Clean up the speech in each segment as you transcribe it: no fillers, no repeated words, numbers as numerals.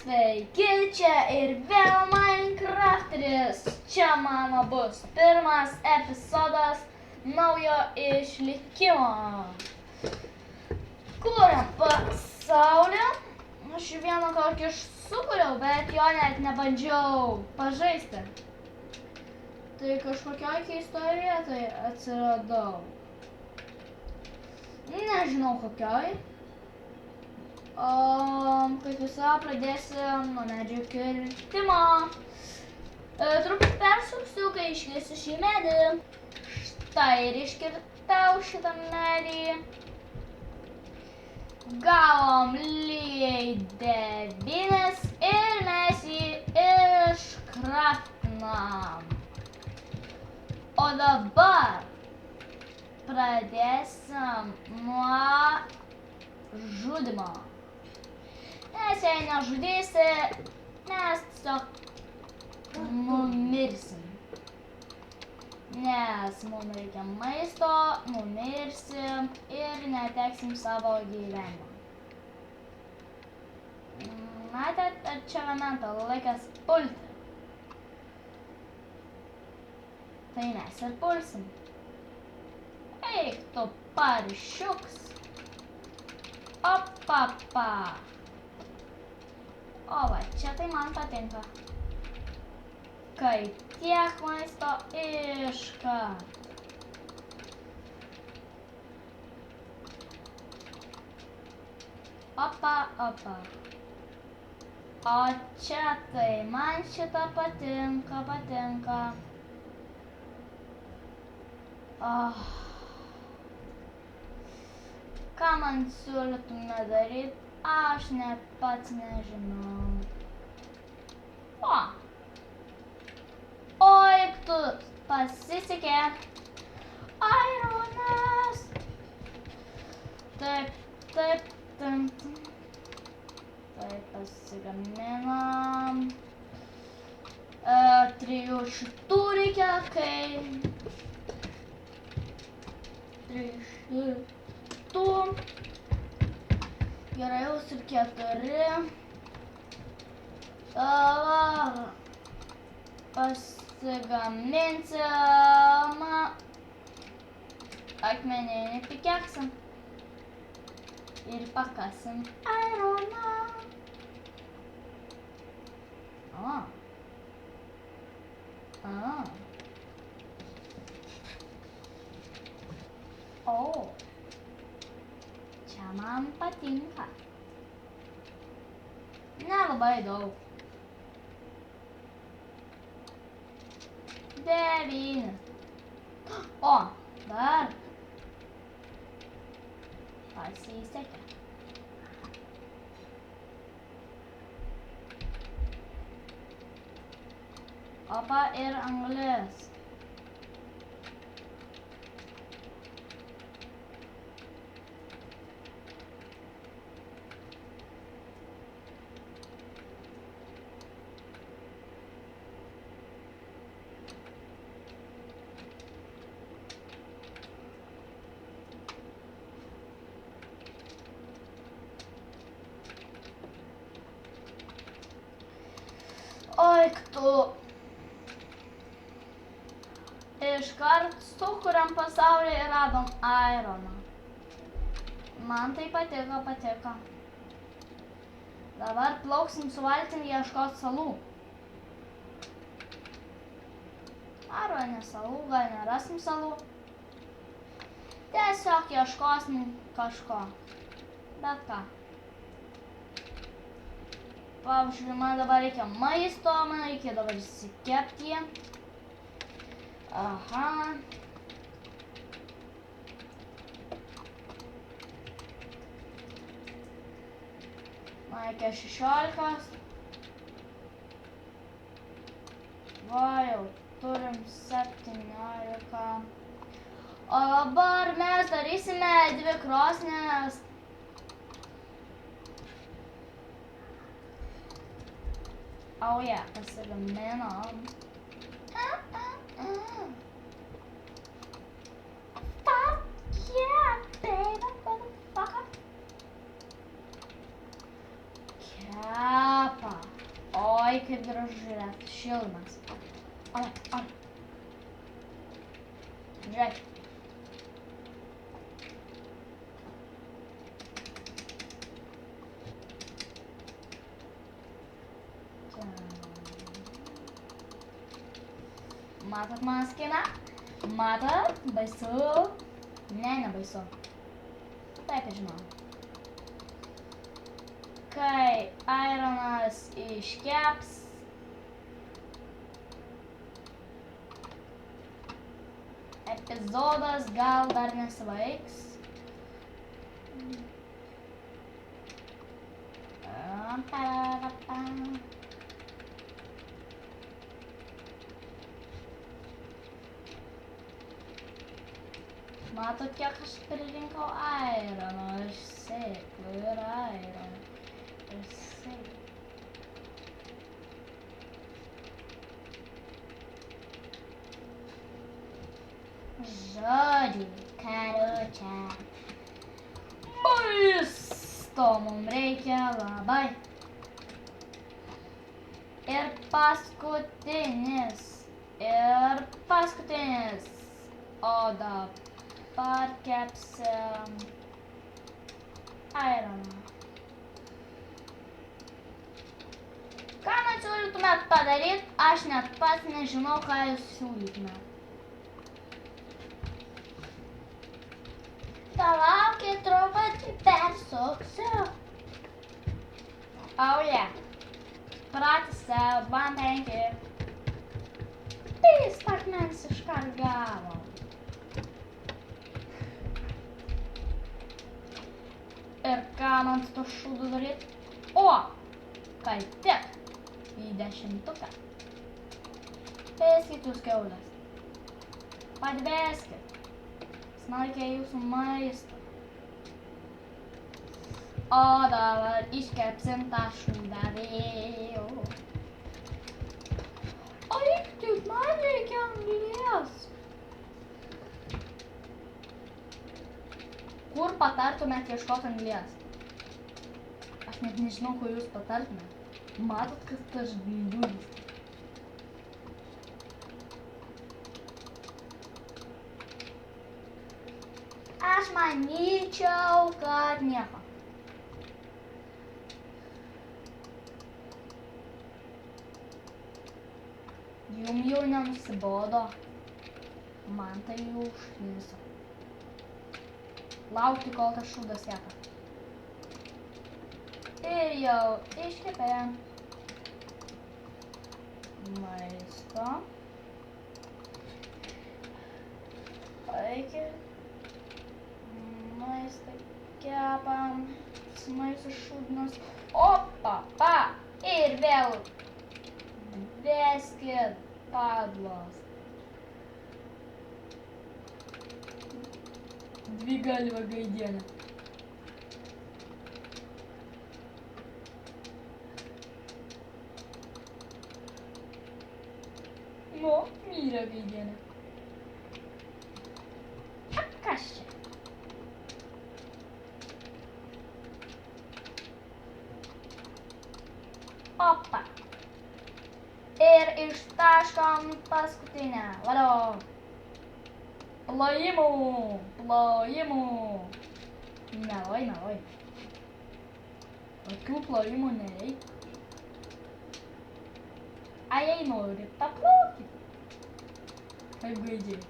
Sveiki, čia ir vėl Minecrafteris. Čia mano bus pirmas epizodas naujo išlikimo. Kuriam pasaulį. Aš vieną kokį sukūriau, bet jo net nebandžiau pažaisti. Tai kažkokioj keistoj vietoj atsiradau. Nežinau kokioj. Kaip visą pradėsim nuo medžių kirtimo. Truputį persuksiu, kai iškirsiu šį medį. Štai ir iškirtau šitą medį. Gavom lygiai 9 ir mes jį iškraftinam. O dabar pradėsim nuo žudimo. Nes jei nežudysi, mes tiesiog numirsim. Nes mums reikia maisto, numirsim ir neteksim savo gyvenimą. Matėt, achievemento laikas pulti. Tai mes ir pulsim. Eik tu paršiuks. Opapa. O va, čia tai man patinka. Kai tiek maisto iškart. Opa, opa. O čia tai man šitą patinka. Ką man siūlytume daryti, aš net pats nežinau. Oi, tu pasisekė. Ironas. Taip. Tai pasigaminam. 3 šitų reikia, kai 3 šitų. Gerai, jau ir 4. Pasigaminsim akmeninį pikeksą ir pakasim ironą. Čia man patinka. Nelabai daug. 9. Dar pasisekė. Opa ir anglis. Oi, tu. Iškart sukuriam pasaulį ir radom ironą. Man tai patiko. Dabar plauksim su valtim ieškot salų. Arba ne salų, gal nerasim salų. Tiesiog ieškosim kažko. Bet ką. Pavyzdžiui, man dabar reikia maisto, man reikia dabar įsikepti. Aha. Man reikia 16. Va, jau turim 17. O dabar mes darysime 2 krosnes. Pasigaminom. Fuck yeah, baby, motherfucker. Kepam. Ai, kaip gražu žiūrėti. Šilmas. Oi. Žiūrėk. Matot mano skiną? Matot? Baisu? Ne, nebaisu. Taip, žinau. Kai Ironas iškeps, epizodas gal dar nesibaigs. Matot, kiek aš pririnkau Irono iš sėklų ir Irono iš sėklų. Žodžiu, karučia. Maisto mums reikia labai. Ir paskutinis. O dabar kepsim Ironą. Ką man siūlytumėt padaryti, aš net pats nežinau, ką jūs siūlytumėt. Palaukit truputį, persuksiu. Pratęsia, 2-5. Pys akmens iškart gavom. Ir ką man su to šūdu daryti? Kai tik į 10. Veskit jūs kiaulės. Padveskit. Smalkiai jūsų maistą. O dabar iškepsim tą šūdą vėl. Tik man reikia anglies. Kur patartumėt ieškoti anglies? Aš net nežinau, ko jūs patartumėt. Matot, kas tas žvaigždės? Aš manyčiau, kad nieko. Jum jau nenusibodo. Man tai jau užkniso. Laukti, kol tas šūdas kepa. Ir jau iškepėm maisto. Maistą kepam. Maistas šūdnas. Ir vėl veskit padlos. Dvigalvę gaidienę. Mirė gaidienė. Kas čia? Ir ištaškom paskutinę. Vado. Plojimų. Meloj. Tokių plojimų nereikia. Jei nori paploti. Kaip gaidžiai.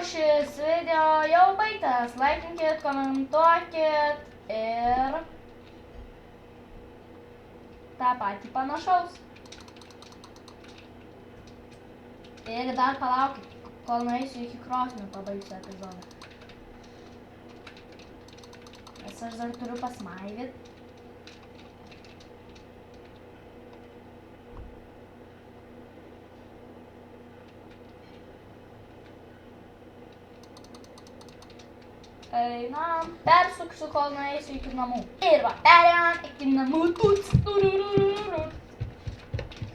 Šis video jau baigtas. Laikinkit, komentuokit ir tą patį panašaus. Ir dar palaukit, kol nueisiu iki krosnio pabaigsiu epizodą. Nes aš dar turiu pasmaivyt. Einam, persuksiu, kol nueisiu iki namų. Ir va, perėjom iki namų.